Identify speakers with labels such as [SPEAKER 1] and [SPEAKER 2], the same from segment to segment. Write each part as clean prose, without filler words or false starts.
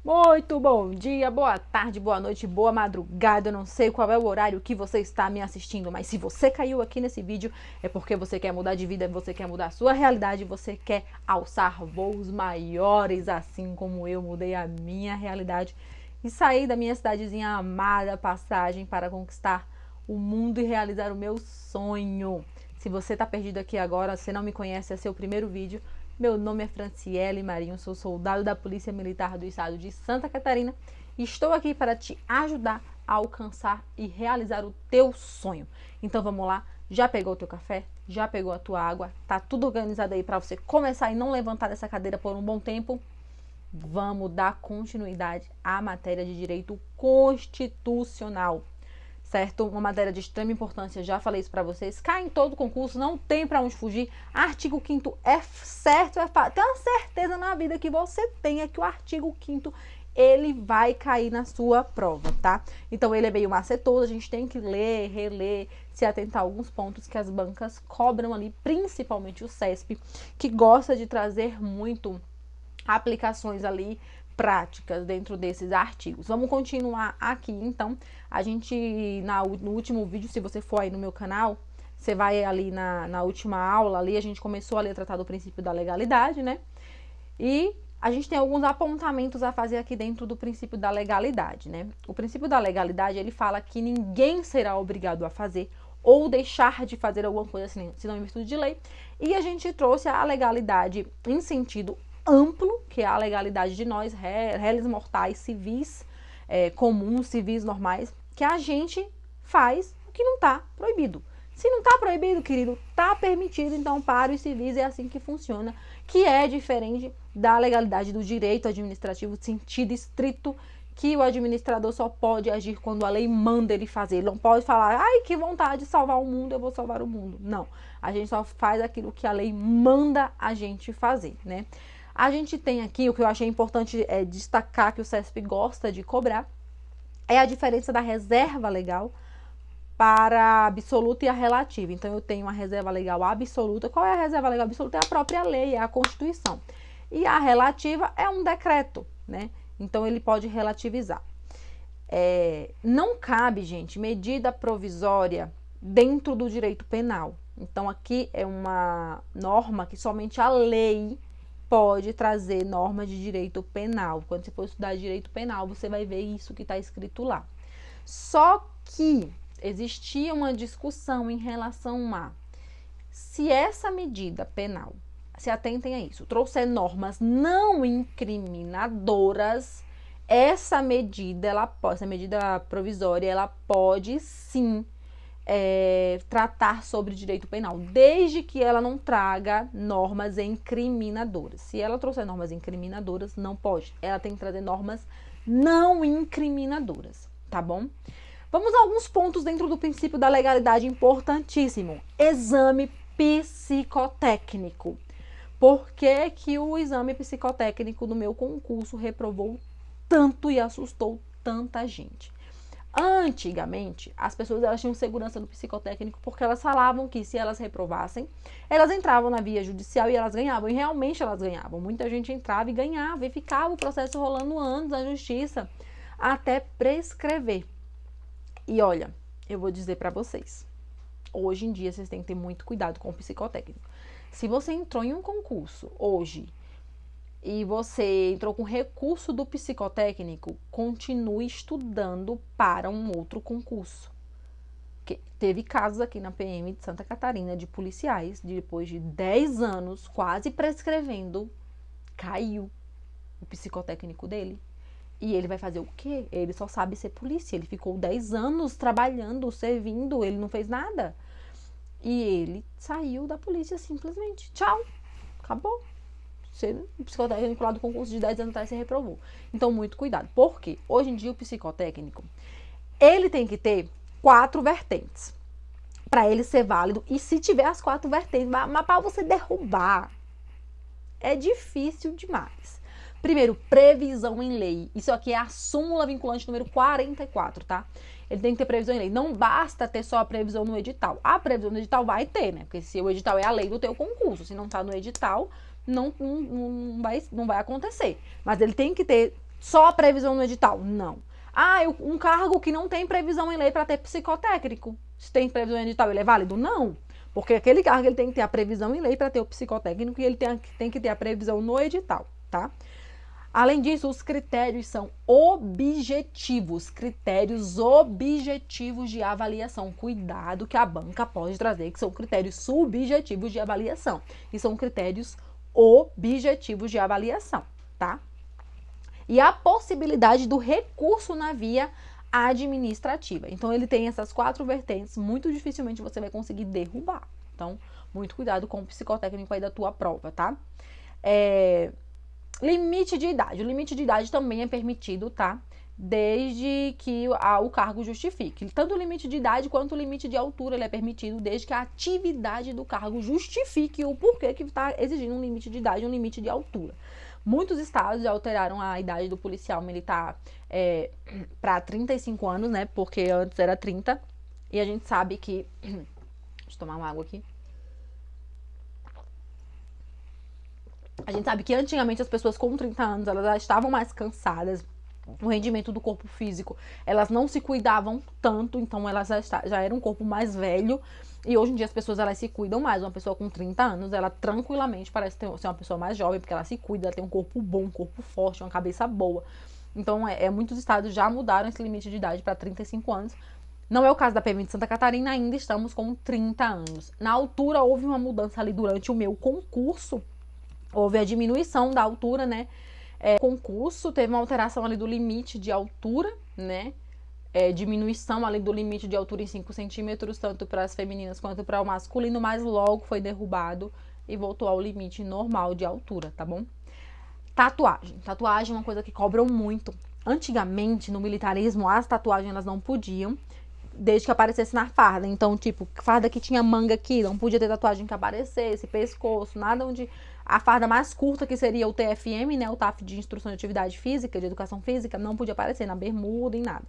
[SPEAKER 1] Muito bom dia, boa tarde, boa noite, boa madrugada. Eu não sei qual é o horário que você está me assistindo, mas se você caiu aqui nesse vídeo é porque você quer mudar de vida, você quer mudar a sua realidade, você quer alçar voos maiores, assim como eu mudei a minha realidade e saí da minha cidadezinha amada, passagem para conquistar o mundo e realizar o meu sonho. Se você está perdido aqui agora, você não me conhece, é seu primeiro vídeo. Meu nome é Franciele Marinho, sou soldado da Polícia Militar do Estado de Santa Catarina e estou aqui para te ajudar a alcançar e realizar o teu sonho. Então vamos lá, já pegou o teu café? Já pegou a tua água? Tá tudo organizado aí para você começar e não levantar dessa cadeira por um bom tempo? Vamos dar continuidade à matéria de direito constitucional. Certo? Uma matéria de extrema importância, já falei isso para vocês, cai em todo concurso, não tem para onde fugir. Artigo 5º é certo, é fato. Tem uma certeza na vida que você tenha que o artigo 5º ele vai cair na sua prova, tá? Então ele é meio macetoso, a gente tem que ler, reler, se atentar a alguns pontos que as bancas cobram ali, principalmente o CESP, que gosta de trazer muito aplicações ali práticas dentro desses artigos. Vamos continuar aqui, então. A gente, no último vídeo, se você for aí no meu canal, você vai ali na última aula, ali a gente começou a tratar do princípio da legalidade, né? E a gente tem alguns apontamentos a fazer aqui dentro do princípio da legalidade, né? O princípio da legalidade, ele fala que ninguém será obrigado a fazer ou deixar de fazer alguma coisa assim, se não em virtude de lei. E a gente trouxe a legalidade em sentido amplo, que é a legalidade de nós, réis mortais, civis, comuns, civis normais, que a gente faz o que não está proibido. Se não está proibido, querido, está permitido, então para os civis é assim que funciona, que é diferente da legalidade do direito administrativo, sentido estrito, que o administrador só pode agir quando a lei manda ele fazer. Ele não pode falar, ai, que vontade de salvar o mundo, eu vou salvar o mundo. Não, a gente só faz aquilo que a lei manda a gente fazer, né? A gente tem aqui, o que eu achei importante destacar, que o CESP gosta de cobrar, é a diferença da reserva legal para a absoluta e a relativa. Então, eu tenho a reserva legal absoluta. Qual é a reserva legal absoluta? É a própria lei, é a Constituição. E a relativa é um decreto, né? Então, ele pode relativizar. Não cabe, gente, medida provisória dentro do direito penal. Então, aqui é uma norma que somente a lei pode trazer normas de direito penal. Quando você for estudar direito penal, você vai ver isso que está escrito lá. Só que existia uma discussão em relação a se essa medida penal, se atentem a isso, trouxer normas não incriminadoras, essa medida provisória, ela pode sim tratar sobre direito penal, desde que ela não traga normas incriminadoras. Se ela trouxer normas incriminadoras, não pode. Ela tem que trazer normas não incriminadoras, tá bom? Vamos a alguns pontos dentro do princípio da legalidade importantíssimo. Exame psicotécnico. Por que que o exame psicotécnico do meu concurso reprovou tanto e assustou tanta gente? Antigamente, as pessoas elas tinham segurança no psicotécnico porque elas falavam que se elas reprovassem, elas entravam na via judicial e elas ganhavam. E realmente elas ganhavam. Muita gente entrava e ganhava e ficava o processo rolando anos na justiça até prescrever. E olha, eu vou dizer para vocês, hoje em dia vocês têm que ter muito cuidado com o psicotécnico. Se você entrou em um concurso hoje e você entrou com recurso do psicotécnico, continue estudando para um outro concurso. Porque teve casos aqui na PM de Santa Catarina de policiais, depois de 10 anos, quase prescrevendo, caiu o psicotécnico dele. E ele vai fazer o quê? Ele só sabe ser polícia. Ele ficou 10 anos trabalhando, servindo, ele não fez nada. E ele saiu da polícia simplesmente. Tchau, acabou. O psicotécnico lá do concurso de 10 anos atrás se reprovou. Então, muito cuidado. Por quê? Hoje em dia, o psicotécnico, ele tem que ter 4 vertentes para ele ser válido. E se tiver as 4 vertentes, mas para você derrubar, é difícil demais. Primeiro, previsão em lei. Isso aqui é a súmula vinculante número 44, tá? Ele tem que ter previsão em lei. Não basta ter só a previsão no edital. A previsão no edital vai ter, né? Porque se o edital é a lei do teu concurso, se não tá no edital, não vai acontecer. Mas ele tem que ter Só a previsão no edital? Não. Ah, um cargo que não tem previsão em lei para ter psicotécnico. Se tem previsão em edital, ele é válido? Não. Porque aquele cargo ele tem que ter a previsão em lei para ter o psicotécnico e ele tem que ter a previsão no edital, tá? Além disso, os critérios são objetivos, critérios objetivos de avaliação. Cuidado que a banca pode trazer, que são critérios subjetivos de avaliação. E são critérios objetivos de avaliação, tá? E a possibilidade do recurso na via administrativa. Então, ele tem essas 4 vertentes, muito dificilmente você vai conseguir derrubar. Então, muito cuidado com o psicotécnico aí da tua prova, tá? Limite de idade. O limite de idade também é permitido, tá? Desde que o cargo justifique. Tanto o limite de idade quanto o limite de altura ele é permitido, desde que a atividade do cargo justifique o porquê que está exigindo um limite de idade e um limite de altura. Muitos estados já alteraram a idade do policial militar para 35 anos, né? Porque antes era 30. E a gente sabe que... Deixa eu tomar uma água aqui. A gente sabe que antigamente as pessoas com 30 anos, elas já estavam mais cansadas. O rendimento do corpo físico, elas não se cuidavam tanto, então elas já eram um corpo mais velho. E hoje em dia as pessoas, elas se cuidam mais. Uma pessoa com 30 anos, ela tranquilamente parece ser uma pessoa mais jovem, porque ela se cuida, ela tem um corpo bom, um corpo forte, uma cabeça boa. Então, muitos estados já mudaram esse limite de idade para 35 anos. Não é o caso da PM de Santa Catarina, ainda estamos com 30 anos. Na altura, houve uma mudança ali durante o meu concurso. Houve a diminuição da altura, né? Concurso, teve uma alteração ali do limite de altura, né? Diminuição ali do limite de altura em 5 centímetros, tanto para as femininas quanto para o masculino, mas logo foi derrubado e voltou ao limite normal de altura, tá bom? Tatuagem. Tatuagem é uma coisa que cobram muito. Antigamente, no militarismo, as tatuagens elas não podiam, desde que aparecesse na farda. Então, tipo, farda que tinha manga aqui, não podia ter tatuagem que aparecesse, pescoço, nada onde... A farda mais curta, que seria o TFM, né, o TAF de Instrução de Atividade Física, de Educação Física, não podia aparecer na bermuda, em nada.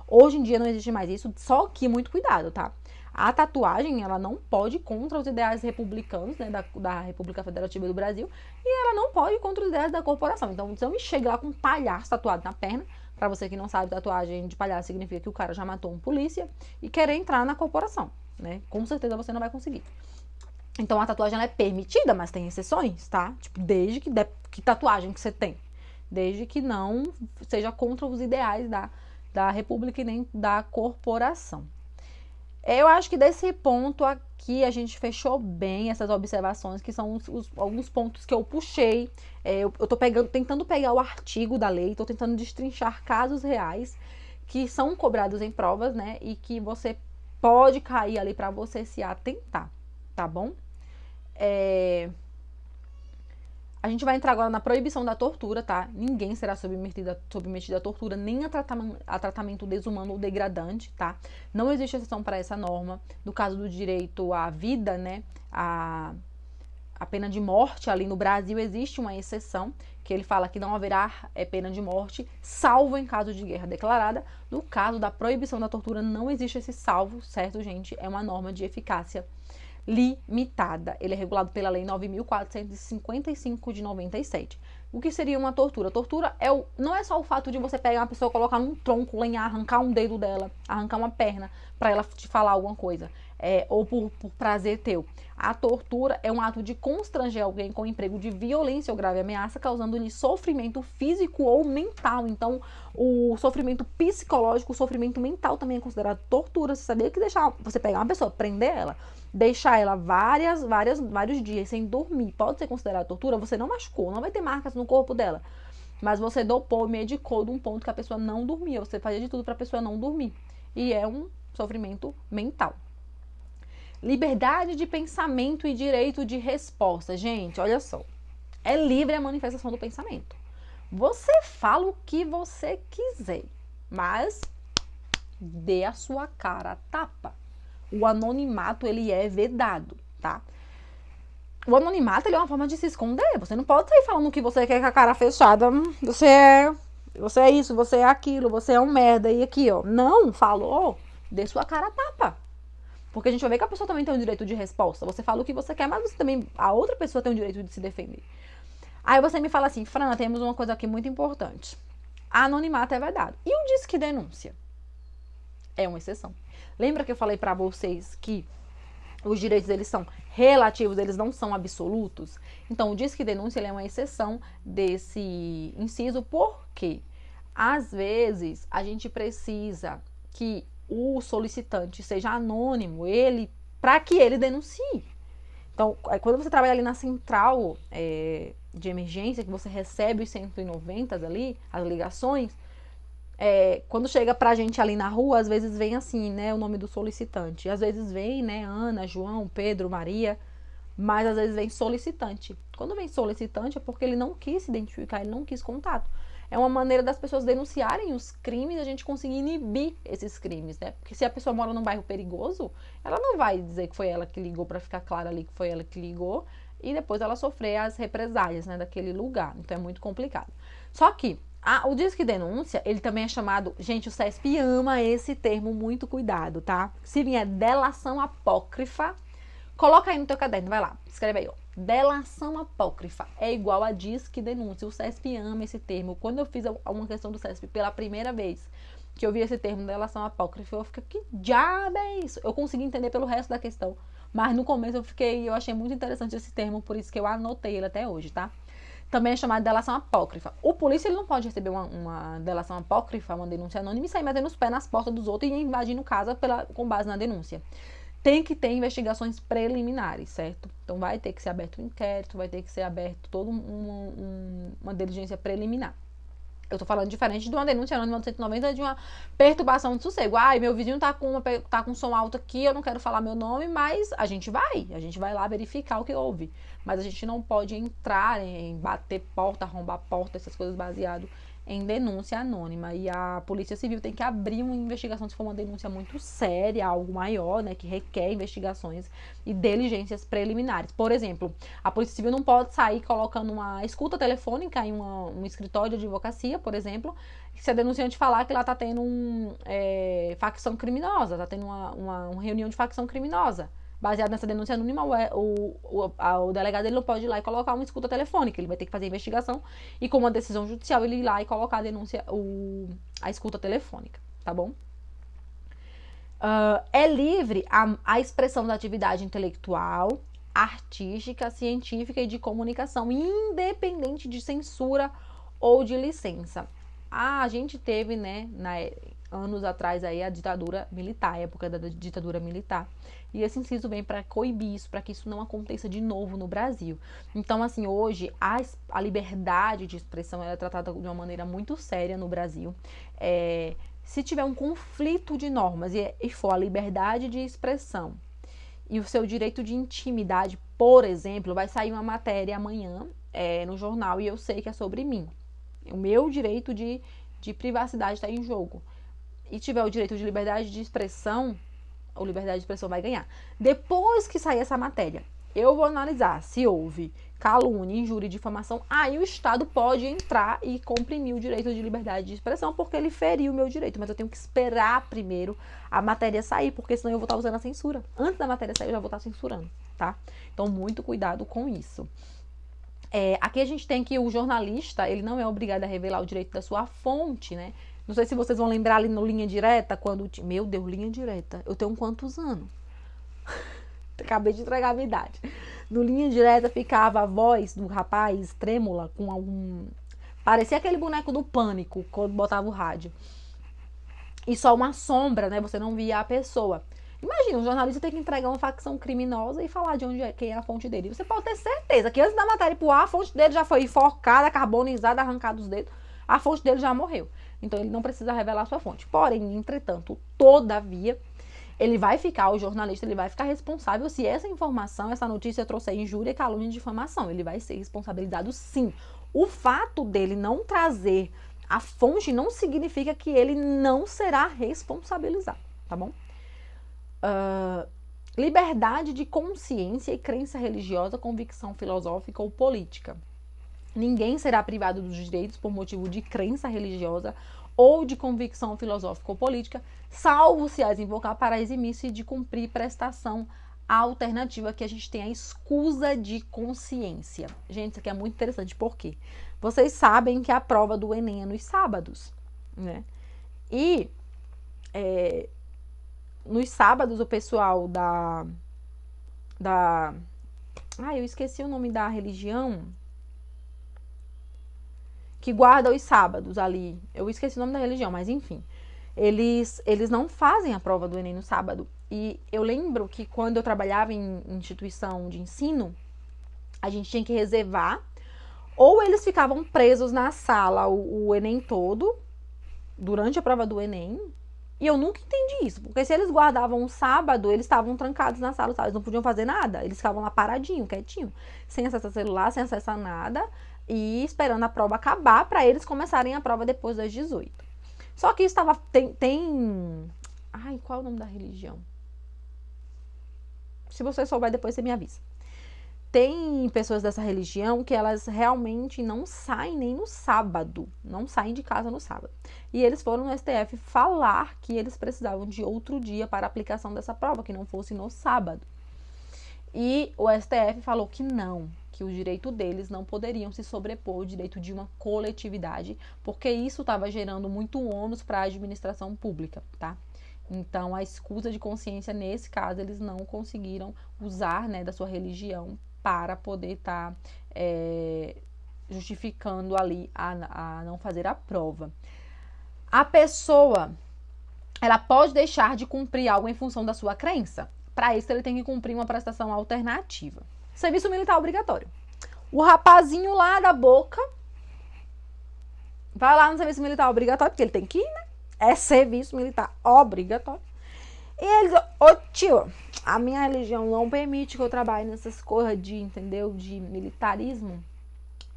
[SPEAKER 1] Hoje em dia não existe mais isso, só que muito cuidado, tá? A tatuagem, ela não pode ir contra os ideais republicanos, né, da República Federativa do Brasil, e ela não pode ir contra os ideais da corporação. Então, se eu me chego lá com um palhaço tatuado na perna, pra você que não sabe, tatuagem de palhaço significa que o cara já matou um polícia e querer entrar na corporação, né? Com certeza você não vai conseguir. Então, a tatuagem ela é permitida, mas tem exceções, tá? Tipo, desde que tatuagem que você tem. Desde que não seja contra os ideais da República e nem da corporação. Eu acho que desse ponto aqui a gente fechou bem essas observações, que são alguns pontos que eu puxei. Eu tô tentando pegar o artigo da lei, tô tentando destrinchar casos reais que são cobrados em provas, né? E que você pode cair ali para você se atentar, tá bom? A gente vai entrar agora na proibição da tortura, tá? Ninguém será submetido à tortura, nem a tratamento desumano ou degradante, tá? Não existe exceção para essa norma. No caso do direito à vida, né? A pena de morte ali no Brasil existe uma exceção, que ele fala que não haverá pena de morte, salvo em caso de guerra declarada. No caso da proibição da tortura, não existe esse salvo, certo, gente? É uma norma de eficácia limitada. Ele é regulado pela Lei 9.455 de 97. O que seria uma tortura? Tortura não é só o fato de você pegar uma pessoa, colocar num tronco, lenhar, arrancar um dedo dela, arrancar uma perna para ela te falar alguma coisa, ou por prazer teu. A tortura é um ato de constranger alguém com emprego de violência ou grave ameaça, causando-lhe sofrimento físico ou mental. Então, o sofrimento psicológico, o sofrimento mental também é considerado tortura. Você sabia que você pegar uma pessoa, prender ela, deixar ela vários dias sem dormir, pode ser considerado tortura? Você não machucou, não vai ter marcas no corpo dela, mas você dopou, medicou de um ponto que a pessoa não dormia, você fazia de tudo para a pessoa não dormir, e é um sofrimento mental. Liberdade de pensamento e direito de resposta. Gente, olha só, é livre a manifestação do pensamento. Você fala o que você quiser, mas dê a sua cara a tapa. O anonimato, ele é vedado, tá? O anonimato, ele é uma forma de se esconder. Você não pode sair falando o que você quer com a cara fechada. Você é isso, você é aquilo, você é um merda. E aqui, ó. Não, falou, dê sua cara a tapa. Porque a gente vai ver que a pessoa também tem o direito de resposta. Você fala o que você quer, mas você também, a outra pessoa tem o direito de se defender. Aí você me fala assim, Fran, temos uma coisa aqui muito importante. anonimato é vedado. E o Disque Denúncia? É uma exceção. Lembra que eu falei para vocês que os direitos eles são relativos, eles não são absolutos? Então, o Disque Denúncia ele é uma exceção desse inciso, porque às vezes a gente precisa que o solicitante seja anônimo, para que ele denuncie. Então, quando você trabalha ali na central de emergência, que você recebe os 190 ali, as ligações, quando chega pra gente ali na rua, às vezes vem assim, né, o nome do solicitante. Às vezes vem, né, Ana, João, Pedro, Maria, mas às vezes vem solicitante. Quando vem solicitante é porque ele não quis se identificar, ele não quis contato. É uma maneira das pessoas denunciarem os crimes e a gente conseguir inibir esses crimes, né? Porque se a pessoa mora num bairro perigoso, ela não vai dizer que foi ela que ligou para ficar claro ali que foi ela que ligou e depois ela sofrer as represálias, né, daquele lugar. Então é muito complicado. Só que o Disque Denúncia, ele também é chamado... Gente, o CESP ama esse termo, muito cuidado, tá? Se vier delação apócrifa, coloca aí no teu caderno, vai lá, escreve aí, ó. Delação apócrifa é igual a Disque Denúncia. O CESP ama esse termo. Quando eu fiz uma questão do CESP pela primeira vez, que eu vi esse termo, delação apócrifa, eu fiquei, que diabo é isso? Eu consegui entender pelo resto da questão, mas no começo eu achei muito interessante esse termo, por isso que eu anotei ele até hoje, tá? Também é chamado de delação apócrifa. O polícia ele não pode receber uma delação apócrifa, uma denúncia anônima, e sair metendo os pés nas portas dos outros e invadindo casa com base na denúncia. Tem que ter investigações preliminares, certo? Então vai ter que ser aberto um inquérito, vai ter que ser aberto toda uma diligência preliminar. Eu tô falando diferente de uma denúncia anônima do 190, de uma perturbação de sossego. Ai, meu vizinho tá com som alto aqui, eu não quero falar meu nome, mas a gente vai lá verificar o que houve. Mas a gente não pode entrar em bater porta, arrombar porta, essas coisas baseado em denúncia anônima. E a Polícia Civil tem que abrir uma investigação se for uma denúncia muito séria, algo maior, né, que requer investigações e diligências preliminares. Por exemplo, a Polícia Civil não pode sair colocando uma escuta telefônica em um escritório de advocacia, por exemplo, se a denunciante falar que lá tá tendo facção criminosa, tá tendo uma reunião de facção criminosa. Baseado nessa denúncia anônima, o delegado ele não pode ir lá e colocar uma escuta telefônica. Ele vai ter que fazer a investigação e, com uma decisão judicial, ele ir lá e colocar a denúncia, a escuta telefônica, tá bom? É livre a expressão da atividade intelectual, artística, científica e de comunicação, independente de censura ou de licença. A gente teve, né, anos atrás aí a ditadura militar, a época da ditadura militar. E esse inciso vem para coibir isso, para que isso não aconteça de novo no Brasil. Então, assim, hoje a liberdade de expressão é tratada de uma maneira muito séria no Brasil. Se tiver um conflito de normas e for a liberdade de expressão e o seu direito de intimidade, por exemplo, vai sair uma matéria amanhã no jornal e eu sei que é sobre mim. O meu direito de privacidade está em jogo. E tiver o direito de liberdade de expressão, a liberdade de expressão vai ganhar. Depois que sair essa matéria, eu vou analisar se houve calúnia, injúria e difamação. Aí o Estado pode entrar e comprimir o direito de liberdade de expressão, porque ele feriu o meu direito. Mas eu tenho que esperar primeiro a matéria sair, porque senão eu vou estar usando a censura. Antes da matéria sair, eu já vou estar censurando, tá? Então, muito cuidado com isso. Aqui a gente tem que o jornalista, ele não é obrigado a revelar o direito da sua fonte, né? Não sei se vocês vão lembrar ali no Linha Direta, quando... Meu Deus, Linha Direta. Eu tenho quantos anos? Acabei de entregar a minha idade. No Linha Direta ficava a voz do rapaz trêmula com algum... Parecia aquele boneco do Pânico, quando botava o rádio. E só uma sombra, né? Você não via a pessoa. Imagina, um jornalista tem que entregar uma facção criminosa e falar de quem é a fonte dele. Você pode ter certeza que antes da matéria pro ar, a fonte dele já foi enforcada, carbonizada, arrancada os dedos. A fonte dele já morreu. Então, ele não precisa revelar a sua fonte. Porém, entretanto, todavia, o jornalista, ele vai ficar responsável se essa informação, essa notícia trouxer injúria, calúnia e difamação. Ele vai ser responsabilizado, sim. O fato dele não trazer a fonte não significa que ele não será responsabilizado, tá bom? Liberdade de consciência e crença religiosa, convicção filosófica ou política. Ninguém será privado dos direitos por motivo de crença religiosa ou de convicção filosófica ou política, salvo se as invocar para eximir-se de cumprir prestação alternativa, que a gente tem a escusa de consciência. Gente, isso aqui é muito interessante, por quê? Vocês sabem que a prova do Enem é nos sábados, né? E nos sábados o pessoal eu esqueci o nome da religião que guarda os sábados ali. Eu esqueci o nome da religião, mas enfim. Eles não fazem a prova do Enem no sábado. E eu lembro que quando eu trabalhava em instituição de ensino, a gente tinha que reservar, ou eles ficavam presos na sala o Enem todo, durante a prova do Enem, e eu nunca entendi isso, porque se eles guardavam o sábado, eles estavam trancados na sala, sabe? Eles não podiam fazer nada, eles ficavam lá paradinho, quietinho, sem acesso a celular, sem acesso a nada, e esperando a prova acabar para eles começarem a prova depois das 18. Só que isso Ai, qual é o nome da religião? Se você souber, depois você me avisa. Tem pessoas dessa religião que elas realmente não saem nem no sábado, não saem de casa no sábado. E eles foram no STF falar que eles precisavam de outro dia para a aplicação dessa prova, que não fosse no sábado. E o STF falou que não, que o direito deles não poderiam se sobrepor ao direito de uma coletividade, porque isso estava gerando muito ônus para a administração pública, tá? Então, a escusa de consciência, nesse caso, eles não conseguiram usar, né, da sua religião para poder estar justificando ali a não fazer a prova. A pessoa, ela pode deixar de cumprir algo em função da sua crença. Para isso, ele tem que cumprir uma prestação alternativa. Serviço militar obrigatório. O rapazinho lá da Boca vai lá no serviço militar obrigatório, porque ele tem que ir, né? É serviço militar obrigatório. E ele diz, ô tio, a minha religião não permite que eu trabalhe nessas coisas de, entendeu? De militarismo.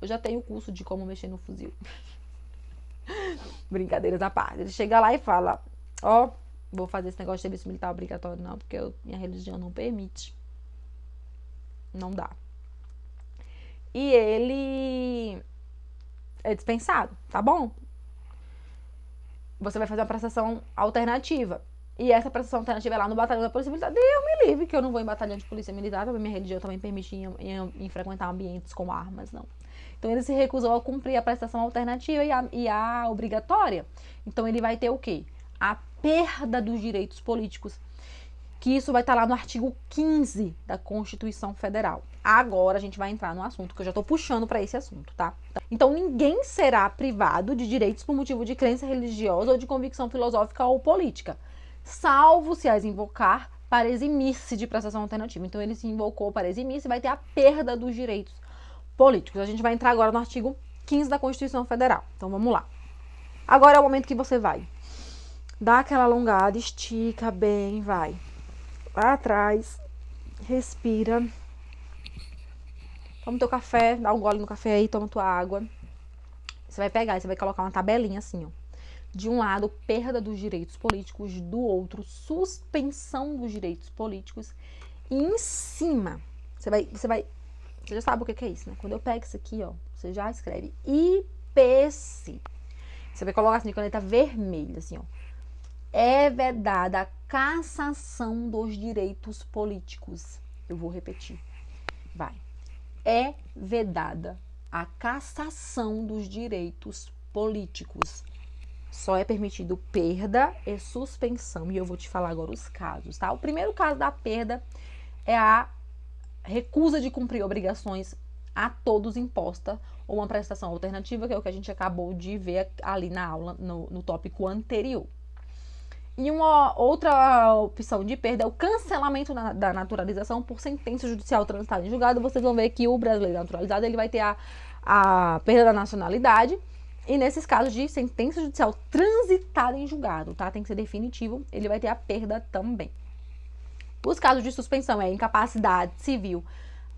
[SPEAKER 1] Eu já tenho curso de como mexer no fuzil. Brincadeiras à parte. Ele chega lá e fala, ó, vou fazer esse negócio de serviço militar obrigatório não, porque minha religião não permite. Não dá. E ele é dispensado, tá bom? Você vai fazer uma prestação alternativa. E essa prestação alternativa é lá no batalhão da Polícia Militar. Deus me livre, que eu não vou em batalhão de Polícia Militar, também minha religião também permite em frequentar ambientes com armas, não. Então ele se recusou a cumprir a prestação alternativa e a obrigatória. Então ele vai ter o quê? A perda dos direitos políticos, que isso vai estar lá no artigo 15 da Constituição Federal. Agora a gente vai entrar no assunto, que eu já estou puxando para esse assunto, tá? Então ninguém será privado de direitos por motivo de crença religiosa ou de convicção filosófica ou política, salvo se as invocar para eximir-se de prestação alternativa. Então ele se invocou para eximir-se e vai ter a perda dos direitos políticos. A gente vai entrar agora no artigo 15 da Constituição Federal. Então vamos lá. Agora é o momento que você vai dar aquela alongada, estica bem, vai lá atrás, respira, toma teu café, dá um gole no café aí, toma tua água. Você vai pegar e você vai colocar uma tabelinha assim, ó. De um lado, perda dos direitos políticos, do outro, suspensão dos direitos políticos. E em cima, você já sabe o que é isso, né? Quando eu pego isso aqui, ó, você já escreve IPC. Você vai colocar assim, de caneta vermelha, assim, ó. É vedada a cassação dos direitos políticos. Eu vou repetir. Vai. É vedada a cassação dos direitos políticos. Só é permitido perda e suspensão. E eu vou te falar agora os casos, tá? O primeiro caso da perda é a recusa de cumprir obrigações a todos imposta ou uma prestação alternativa, que é o que a gente acabou de ver ali na aula, no tópico anterior. E uma outra opção de perda é o cancelamento da naturalização por sentença judicial transitada em julgado. Vocês vão ver que o brasileiro naturalizado ele vai ter a perda da nacionalidade. E nesses casos de sentença judicial transitada em julgado, tá? Tem que ser definitivo, ele vai ter a perda também. Os casos de suspensão é incapacidade civil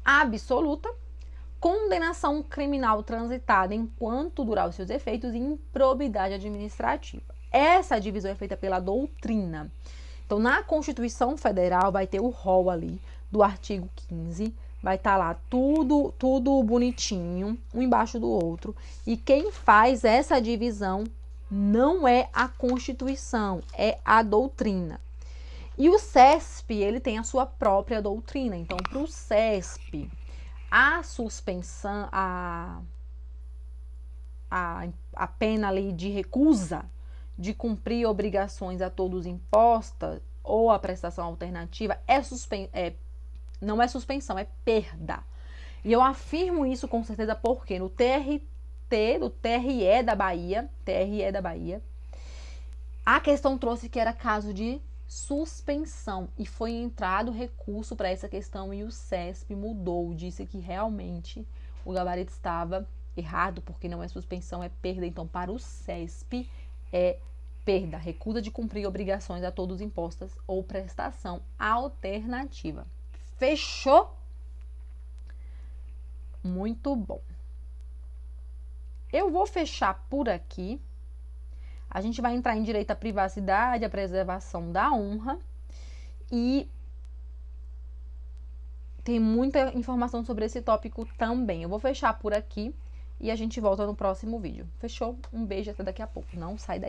[SPEAKER 1] absoluta, condenação criminal transitada enquanto durar os seus efeitos e improbidade administrativa. Essa divisão é feita pela doutrina. Então, na Constituição Federal vai ter o rol ali do artigo 15, vai estar lá tudo bonitinho, um embaixo do outro. E quem faz essa divisão não é a Constituição, é a doutrina. E o CESP, ele tem a sua própria doutrina. Então, para o CESP, a suspensão, a pena ali de recusa de cumprir obrigações a todos impostas ou a prestação alternativa não é suspensão, é perda. E eu afirmo isso com certeza porque no TRE da Bahia, a questão trouxe que era caso de suspensão e foi entrado recurso para essa questão e o CESP mudou, disse que realmente o gabarito estava errado porque não é suspensão, é perda. Então, para o CESP é perda, recusa de cumprir obrigações a todos impostas ou prestação alternativa. Fechou? Muito bom. Eu vou fechar por aqui. A gente vai entrar em direito à privacidade, à preservação da honra. E tem muita informação sobre esse tópico também. Eu vou fechar por aqui e a gente volta no próximo vídeo. Fechou? Um beijo, até daqui a pouco. Não sai daí.